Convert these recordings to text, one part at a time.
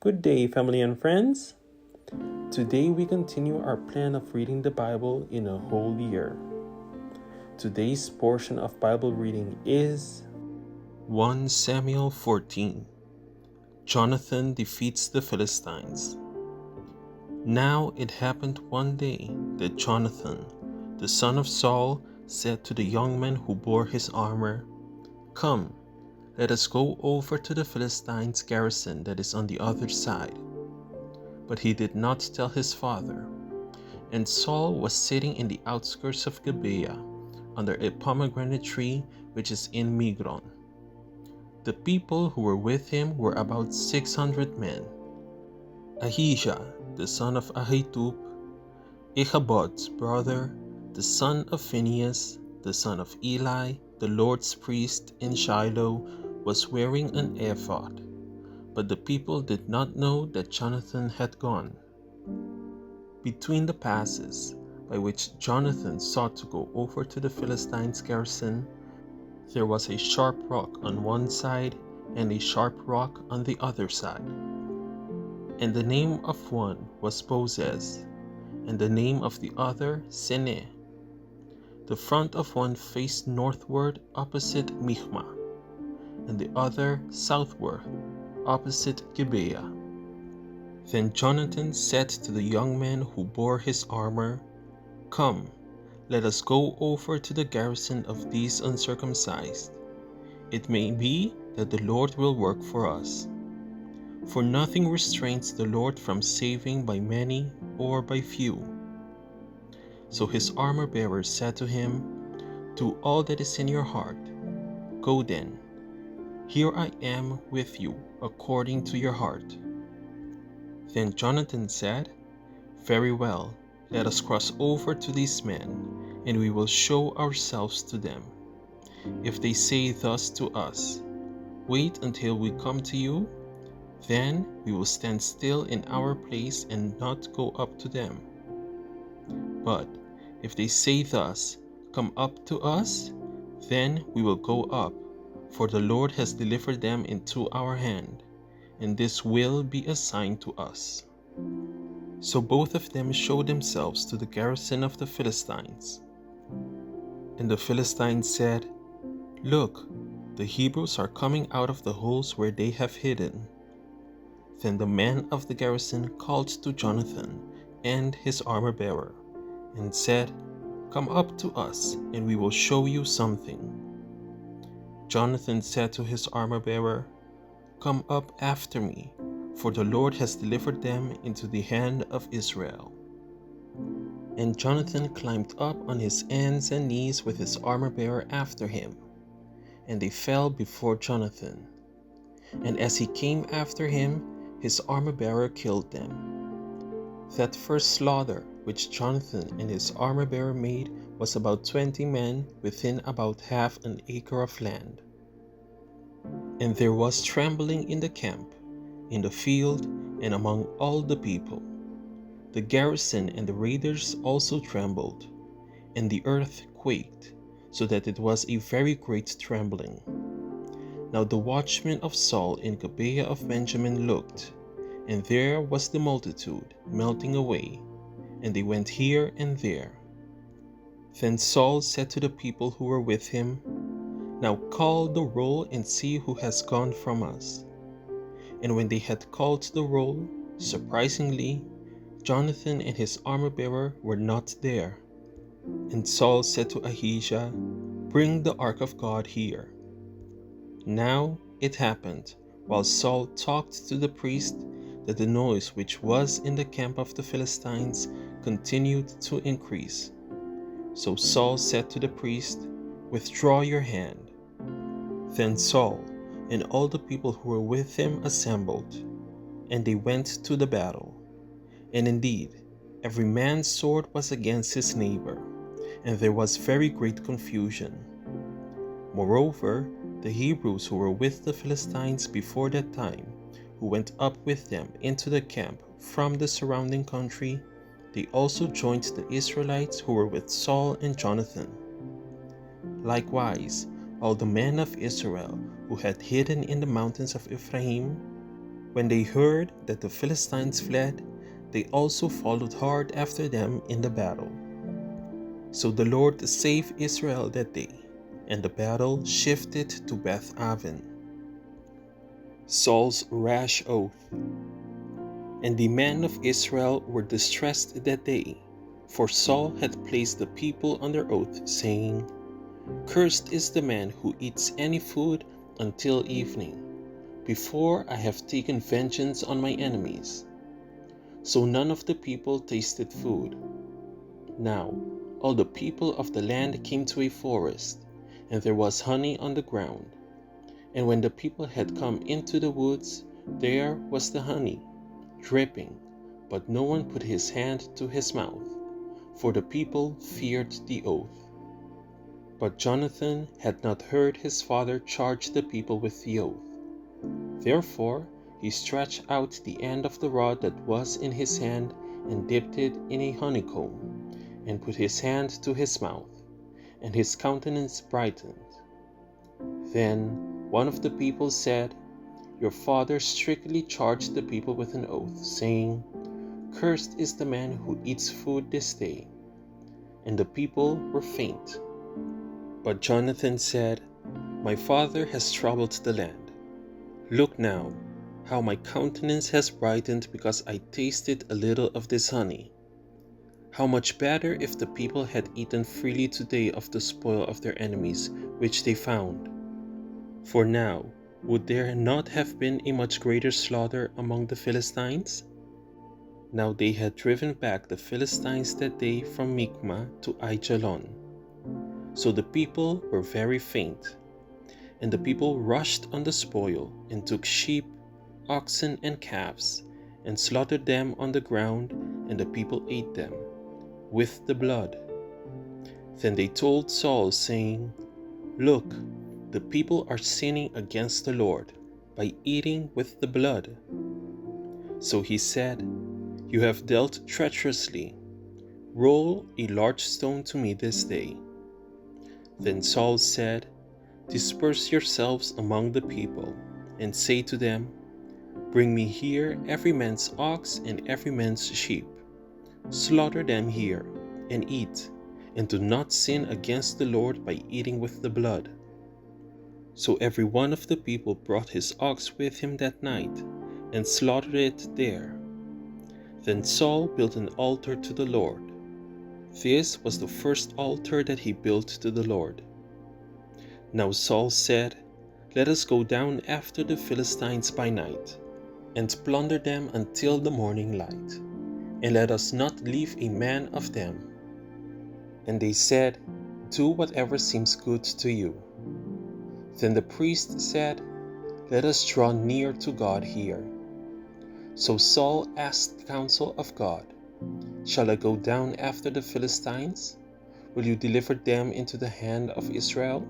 Good day, family and friends. Today we continue our plan of reading the Bible in a whole year. Today's portion of Bible reading is 1 Samuel 14. Jonathan defeats the Philistines. Now it happened one day that Jonathan, the son of Saul, said to the young man who bore his armor, "Come, let us go over to the Philistines' garrison that is on the other side." But he did not tell his father. And Saul was sitting in the outskirts of Gibeah, under a pomegranate tree which is in Migron. The people who were with him were about 600 men. Ahijah, the son of Ahitub, Ichabod's brother, the son of Phinehas, the son of Eli, the Lord's priest in Shiloh, was wearing an ephod. But the people did not know that Jonathan had gone. Between the passes by which Jonathan sought to go over to the Philistines' garrison, there was a sharp rock on one side and a sharp rock on the other side. And the name of one was Bozez, and the name of the other Seneh. The front of one faced northward opposite Michmah, and the other southward opposite Gibeah. Then Jonathan said to the young man who bore his armor, "Come, let us go over to the garrison of these uncircumcised. It may be that the Lord will work for us. For nothing restrains the Lord from saving by many or by few." So his armor-bearer said to him, "Do all that is in your heart. Go then. Here I am with you according to your heart." Then Jonathan said, "Very well, let us cross over to these men, and we will show ourselves to them. If they say thus to us, 'Wait until we come to you,' then we will stand still in our place and not go up to them. But if they say thus, 'Come up to us,' then we will go up, for the Lord has delivered them into our hand, and this will be a sign to us." So both of them showed themselves to the garrison of the Philistines. And the Philistines said, "Look, the Hebrews are coming out of the holes where they have hidden." Then the man of the garrison called to Jonathan and his armor-bearer, and said, "Come up to us, and we will show you something." Jonathan said to his armor-bearer, "Come up after me, for the Lord has delivered them into the hand of Israel." And Jonathan climbed up on his hands and knees with his armor-bearer after him, and they fell before Jonathan. And as he came after him, his armor-bearer killed them. That first slaughter which Jonathan and his armor-bearer made was about 20 men within about half an acre of land. And there was trembling in the camp, in the field, and among all the people. The garrison and the raiders also trembled, and the earth quaked, so that it was a very great trembling. Now the watchmen of Saul in Gibeah of Benjamin looked, and there was the multitude melting away, and they went here and there. Then Saul said to the people who were with him, "Now call the roll and see who has gone from us." And when they had called the roll, surprisingly, Jonathan and his armor-bearer were not there. And Saul said to Ahijah, "Bring the ark of God here." Now it happened, while Saul talked to the priest, that the noise which was in the camp of the Philistines continued to increase. So Saul said to the priest, "Withdraw your hand." Then Saul and all the people who were with him assembled, and they went to the battle. And indeed, every man's sword was against his neighbor, and there was very great confusion. Moreover, the Hebrews who were with the Philistines before that time, who went up with them into the camp from the surrounding country, they also joined the Israelites who were with Saul and Jonathan. Likewise, all the men of Israel who had hidden in the mountains of Ephraim, When they heard that the Philistines fled, they also followed hard after them in the battle. So the Lord saved Israel that day, and the battle shifted to Beth Aven. Saul's rash oath. And the men of Israel were distressed that day, for Saul had placed the people under oath, saying, "Cursed is the man who eats any food until evening, before I have taken vengeance on my enemies." So none of the people tasted food. Now all the people of the land came to a forest, and there was honey on the ground. And when the people had come into the woods, there was the honey, dripping, but no one put his hand to his mouth, for the people feared the oath. But Jonathan had not heard his father charge the people with the oath. Therefore he stretched out the end of the rod that was in his hand and dipped it in a honeycomb, and put his hand to his mouth, and his countenance brightened. Then one of the people said, "Your father strictly charged the people with an oath, saying, 'Cursed is the man who eats food this day.' And the people were faint. But Jonathan said, 'My father has troubled the land. Look now, how my countenance has brightened because I tasted a little of this honey. How much better if the people had eaten freely today of the spoil of their enemies, which they found. For now, would there not have been a much greater slaughter among the Philistines?' Now they had driven back the Philistines that day from Michmah to Aijalon. So the people were very faint. And the people rushed on the spoil, and took sheep, oxen, and calves, and slaughtered them on the ground, and the people ate them, with the blood. Then they told Saul, saying, 'Look, the people are sinning against the Lord by eating with the blood.' So he said, 'You have dealt treacherously. Roll a large stone to me this day.' Then Saul said, 'Disperse yourselves among the people, and say to them, Bring me here every man's ox and every man's sheep. Slaughter them here, and eat, and do not sin against the Lord by eating with the blood.' So every one of the people brought his ox with him that night, and slaughtered it there. Then Saul built an altar to the Lord. This was the first altar that he built to the Lord. Now Saul said, 'Let us go down after the Philistines by night, and plunder them until the morning light, and let us not leave a man of them.' And they said, 'Do whatever seems good to you.' Then the priest said, 'Let us draw near to God here.' So Saul asked counsel of God, 'Shall I go down after the Philistines? Will you deliver them into the hand of Israel?'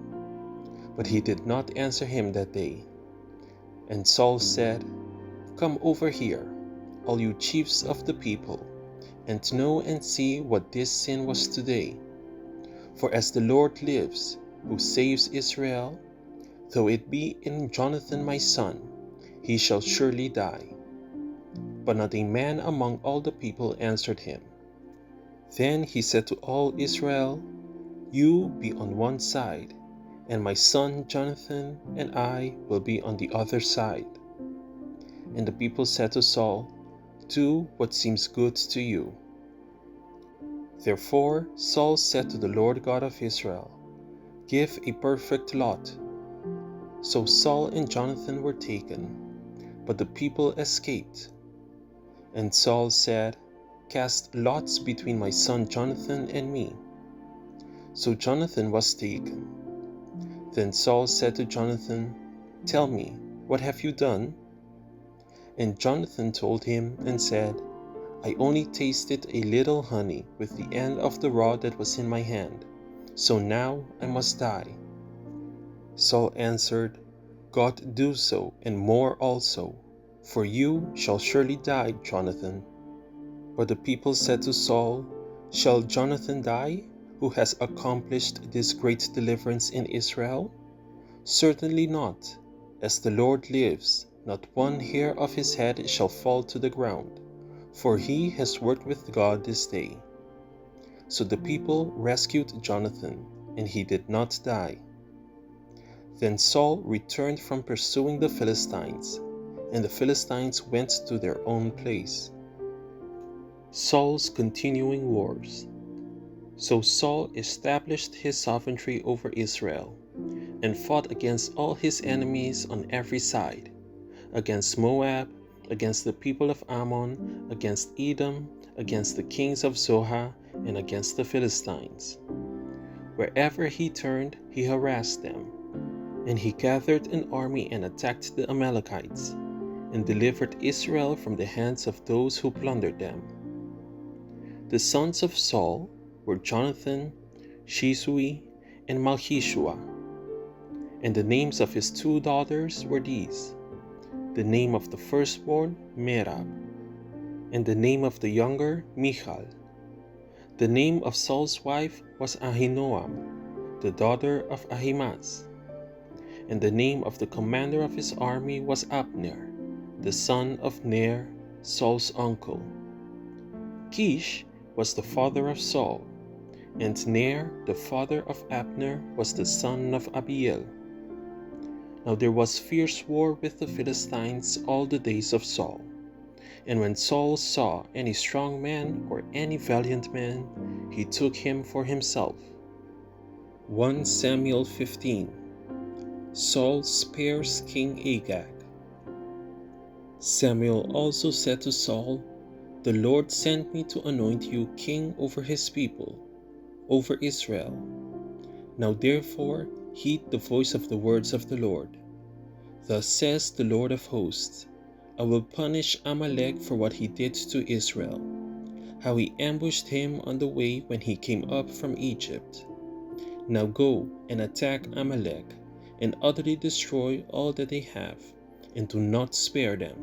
But he did not answer him that day. And Saul said, 'Come over here, all you chiefs of the people, and know and see what this sin was today. For as the Lord lives, who saves Israel, though it be in Jonathan my son, he shall surely die.' But not a man among all the people answered him. Then he said to all Israel, 'You be on one side, and my son Jonathan and I will be on the other side.' And the people said to Saul, 'Do what seems good to you.' Therefore Saul said to the Lord God of Israel, 'Give a perfect lot.' So Saul and Jonathan were taken, but the people escaped. And Saul said, 'Cast lots between my son Jonathan and me.' So Jonathan was taken. Then Saul said to Jonathan, 'Tell me, what have you done?' And Jonathan told him and said, 'I only tasted a little honey with the end of the rod that was in my hand, so now I must die.' Saul answered, 'God do so, and more also, for you shall surely die, Jonathan.' But the people said to Saul, 'Shall Jonathan die, who has accomplished this great deliverance in Israel? Certainly not. As the Lord lives, not one hair of his head shall fall to the ground, for he has worked with God this day." So the people rescued Jonathan, and he did not die. Then Saul returned from pursuing the Philistines, and the Philistines went to their own place. Saul's continuing wars. So Saul established his sovereignty over Israel, and fought against all his enemies on every side, against Moab, against the people of Ammon, against Edom, against the kings of Zohar, and against the Philistines. Wherever he turned, he harassed them. And he gathered an army and attacked the Amalekites, and delivered Israel from the hands of those who plundered them. The sons of Saul were Jonathan, Shisui, and Malchishua. And the names of his 2 daughters were these: the name of the firstborn, Merab, and the name of the younger, Michal. The name of Saul's wife was Ahinoam, the daughter of Ahimaaz. And the name of the commander of his army was Abner, the son of Ner, Saul's uncle. Kish was the father of Saul, and Ner, the father of Abner, was the son of Abiel. Now there was fierce war with the Philistines all the days of Saul. And when Saul saw any strong man or any valiant man, he took him for himself. 1 Samuel 15. Saul spares King Agag. Samuel also said to Saul, "The Lord sent me to anoint you king over his people, over Israel. Now therefore heed the voice of the words of the Lord. Thus says the Lord of hosts, I will punish Amalek for what he did to Israel, how he ambushed him on the way when he came up from Egypt. Now go and attack Amalek, and utterly destroy all that they have, and do not spare them,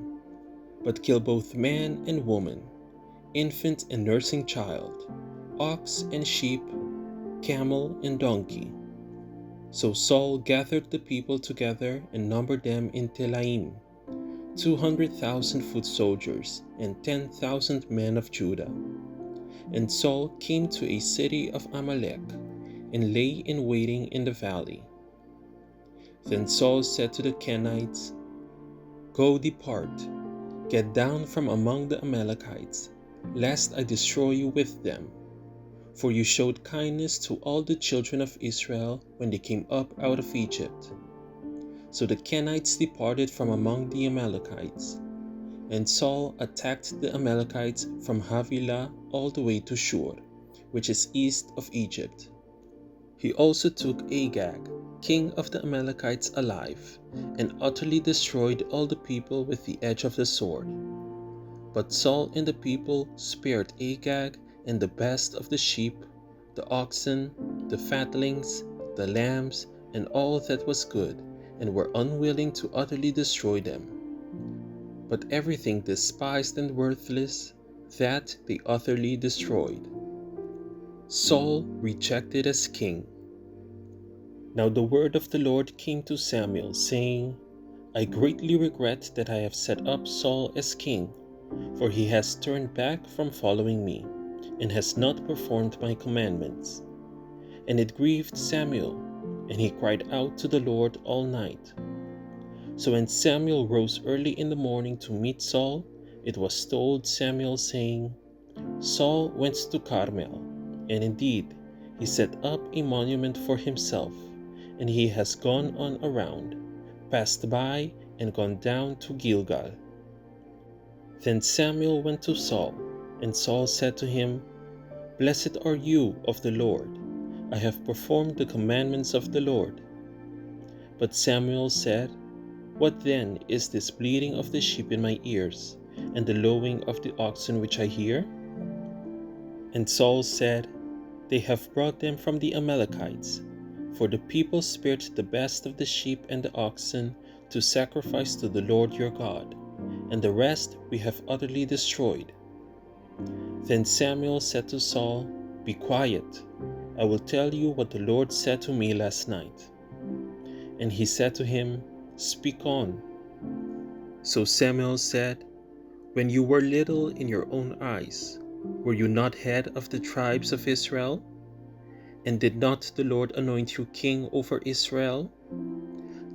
but kill both man and woman, infant and nursing child, ox and sheep, camel and donkey." So Saul gathered the people together and numbered them in Telaim, 200,000 foot soldiers and 10,000 men of Judah. And Saul came to a city of Amalek, and lay in waiting in the valley. Then Saul said to the Kenites, "Go, depart, get down from among the Amalekites, lest I destroy you with them. For you showed kindness to all the children of Israel when they came up out of Egypt." So the Kenites departed from among the Amalekites, and Saul attacked the Amalekites from Havilah all the way to Shur, which is east of Egypt. He also took Agag, king of the Amalekites, alive, and utterly destroyed all the people with the edge of the sword. But Saul and the people spared Agag and the best of the sheep, the oxen, the fatlings, the lambs, and all that was good, and were unwilling to utterly destroy them. But everything despised and worthless, that they utterly destroyed. Saul rejected as king. Now the word of the Lord came to Samuel, saying, "I greatly regret that I have set up Saul as king, for he has turned back from following me, and has not performed my commandments." And it grieved Samuel, and he cried out to the Lord all night. So when Samuel rose early in the morning to meet Saul, it was told Samuel, saying, "Saul went to Carmel, and indeed he set up a monument for himself, and he has gone on around, passed by, and gone down to Gilgal." Then Samuel went to Saul, and Saul said to him, "Blessed are you of the Lord. I have performed the commandments of the Lord." But Samuel said, "What then is this bleating of the sheep in my ears, and the lowing of the oxen which I hear?" And Saul said, "They have brought them from the Amalekites, for the people spared the best of the sheep and the oxen to sacrifice to the Lord your God, and the rest we have utterly destroyed." Then Samuel said to Saul, "Be quiet, I will tell you what the Lord said to me last night." And he said to him, "Speak on." So Samuel said, "When you were little in your own eyes, were you not head of the tribes of Israel? And did not the Lord anoint you king over Israel?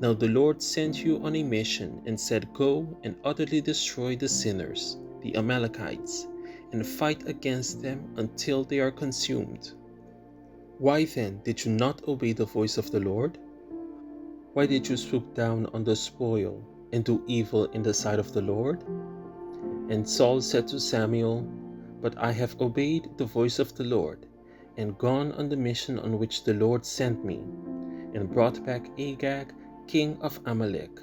Now the Lord sent you on a mission and said, 'Go and utterly destroy the sinners, the Amalekites, and fight against them until they are consumed.' Why then did you not obey the voice of the Lord? Why did you swoop down on the spoil and do evil in the sight of the Lord?" And Saul said to Samuel, "But I have obeyed the voice of the Lord, and gone on the mission on which the Lord sent me, and brought back Agag, king of Amalek.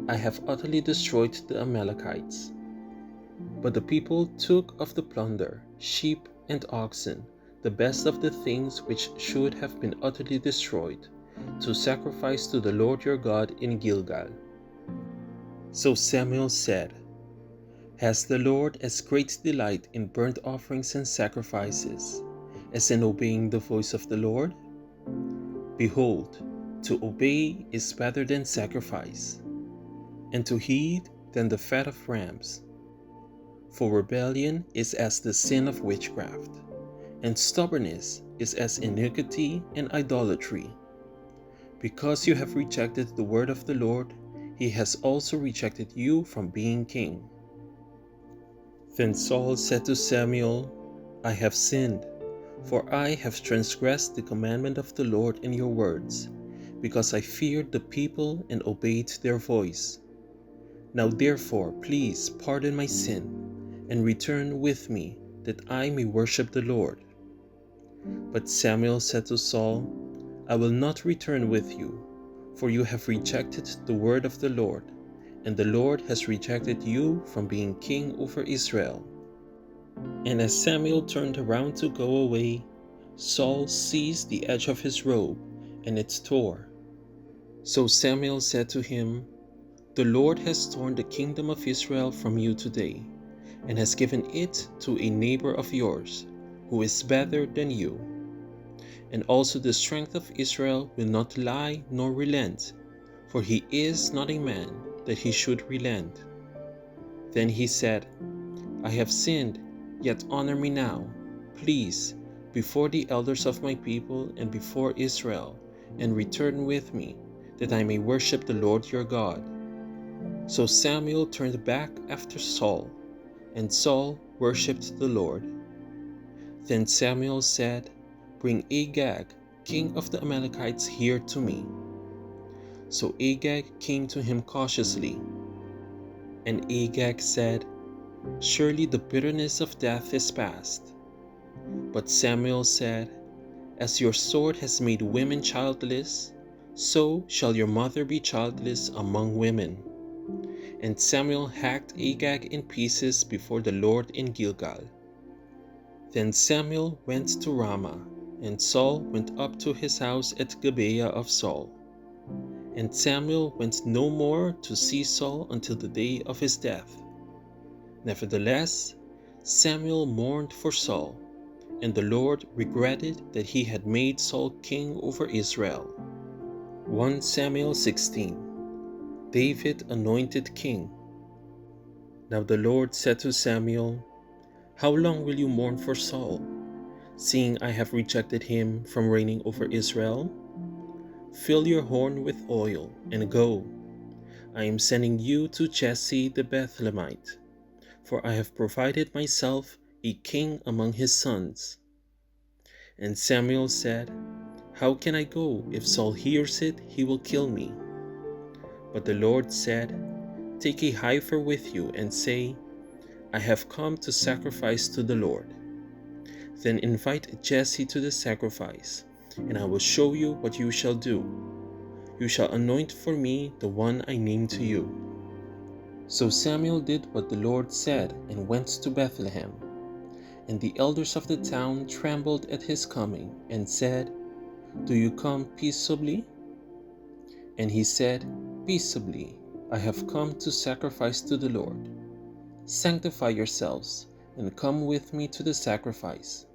I have utterly destroyed the Amalekites." But the people took of the plunder, sheep and oxen, the best of the things which should have been utterly destroyed, to sacrifice to the Lord your God in Gilgal. So Samuel said, "Has the Lord as great delight in burnt offerings and sacrifices as in obeying the voice of the Lord? Behold, to obey is better than sacrifice, and to heed than the fat of rams. For rebellion is as the sin of witchcraft, and stubbornness is as iniquity and idolatry. Because you have rejected the word of the Lord, he has also rejected you from being king." Then Saul said to Samuel, "I have sinned, for I have transgressed the commandment of the Lord in your words, because I feared the people and obeyed their voice. Now therefore, please pardon my sin, and return with me, that I may worship the Lord." But Samuel said to Saul, "I will not return with you, for you have rejected the word of the Lord, and the Lord has rejected you from being king over Israel." And as Samuel turned around to go away, Saul seized the edge of his robe, and it tore. So Samuel said to him, "The Lord has torn the kingdom of Israel from you today, and has given it to a neighbor of yours, who is better than you. And also the strength of Israel will not lie nor relent, for he is not a man that he should relent." Then he said, "I have sinned, yet honor me now, please, before the elders of my people and before Israel, and return with me, that I may worship the Lord your God." So Samuel turned back after Saul, and Saul worshipped the Lord. Then Samuel said, "Bring Agag, king of the Amalekites, here to me." So Agag came to him cautiously. And Agag said, "Surely the bitterness of death is past." But Samuel said, "As your sword has made women childless, so shall your mother be childless among women." And Samuel hacked Agag in pieces before the Lord in Gilgal. Then Samuel went to Ramah, and Saul went up to his house at Gibeah of Saul. And Samuel went no more to see Saul until the day of his death. Nevertheless, Samuel mourned for Saul, and the Lord regretted that he had made Saul king over Israel. 1 Samuel 16. David anointed king. Now the Lord said to Samuel, "How long will you mourn for Saul, seeing I have rejected him from reigning over Israel? Fill your horn with oil and go. I am sending you to Jesse the Bethlehemite, for I have provided myself a king among his sons." And Samuel said, "How can I go? If Saul hears it, he will kill me." But the Lord said, "Take a heifer with you and say, 'I have come to sacrifice to the Lord.' Then invite Jesse to the sacrifice, and I will show you what you shall do. You shall anoint for me the one I name to you." So Samuel did what the Lord said and went to Bethlehem. And the elders of the town trembled at his coming and said, "Do you come peaceably?" And he said, "Peaceably, I have come to sacrifice to the Lord. Sanctify yourselves and come with me to the sacrifice."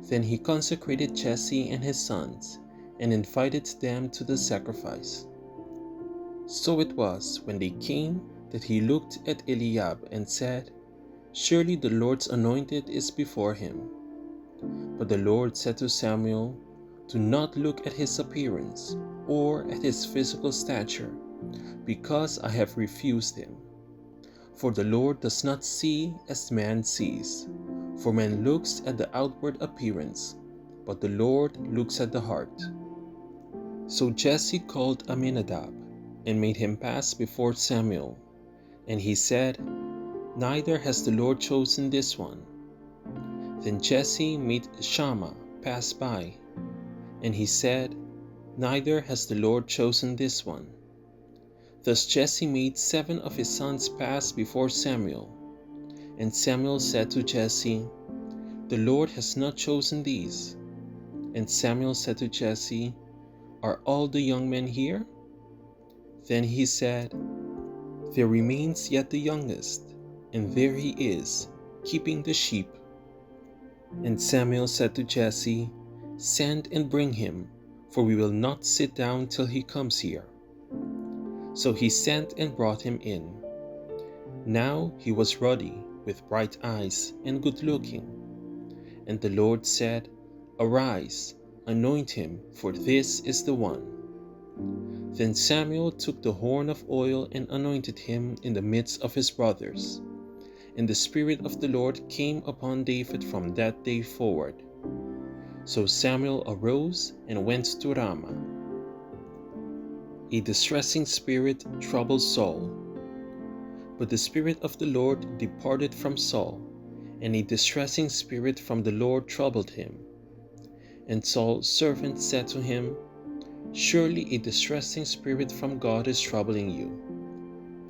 Then he consecrated Jesse and his sons and invited them to the sacrifice. So it was, when they came, that he looked at Eliab and said, "Surely the Lord's anointed is before him." But the Lord said to Samuel, "Do not look at his appearance or at his physical stature, because I have refused him. For the Lord does not see as man sees. For man looks at the outward appearance, but the Lord looks at the heart." So Jesse called Amminadab and made him pass before Samuel. And he said, "Neither has the Lord chosen this one." Then Jesse made Shammah pass by, and he said, "Neither has the Lord chosen this one." Thus Jesse made 7 of his sons pass before Samuel. And Samuel said to Jesse, "The Lord has not chosen these." And Samuel said to Jesse, "Are all the young men here?" Then he said, "There remains yet the youngest, and there he is, keeping the sheep." And Samuel said to Jesse, "Send and bring him, for we will not sit down till he comes here." So he sent and brought him in. Now he was ruddy, with bright eyes, and good-looking. And the Lord said, "Arise, anoint him, for this is the one." Then Samuel took the horn of oil and anointed him in the midst of his brothers. And the Spirit of the Lord came upon David from that day forward. So Samuel arose and went to Ramah. A distressing spirit troubled Saul. But the Spirit of the Lord departed from Saul, and a distressing spirit from the Lord troubled him. And Saul's servant said to him, "Surely a distressing spirit from God is troubling you.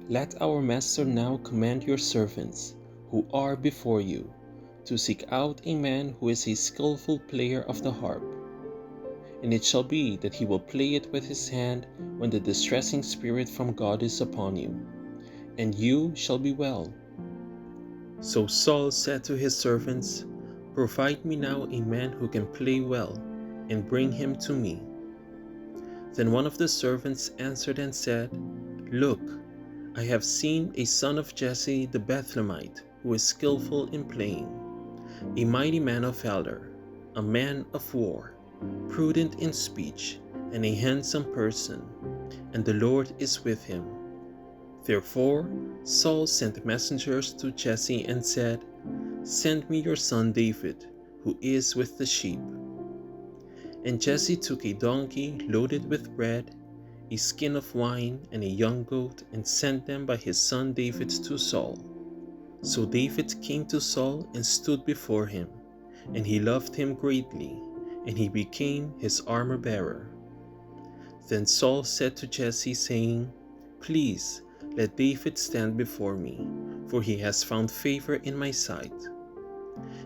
Let our master now command your servants, who are before you, to seek out a man who is a skillful player of the harp. And it shall be that he will play it with his hand when the distressing spirit from God is upon you, and you shall be well." So Saul said to his servants, "Provide me now a man who can play well, and bring him to me." Then one of the servants answered and said, "Look, I have seen a son of Jesse the Bethlehemite, who is skillful in playing, a mighty man of valor, a man of war, prudent in speech, and a handsome person, and the Lord is with him." Therefore Saul sent messengers to Jesse and said, "Send me your son David, who is with the sheep." And Jesse took a donkey loaded with bread, a skin of wine, and a young goat, and sent them by his son David to Saul. So David came to Saul and stood before him, and he loved him greatly, and he became his armor-bearer. Then Saul said to Jesse, saying, "Please, let David stand before me, for he has found favor in my sight."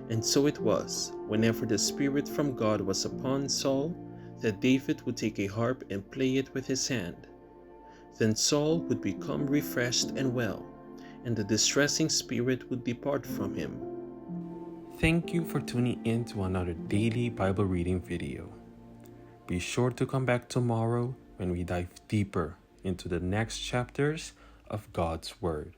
And so it was, whenever the Spirit from God was upon Saul, that David would take a harp and play it with his hand. Then Saul would become refreshed and well, and the distressing spirit would depart from him. Thank you for tuning in to another daily Bible reading video. Be sure to come back tomorrow when we dive deeper into the next chapters of God's Word.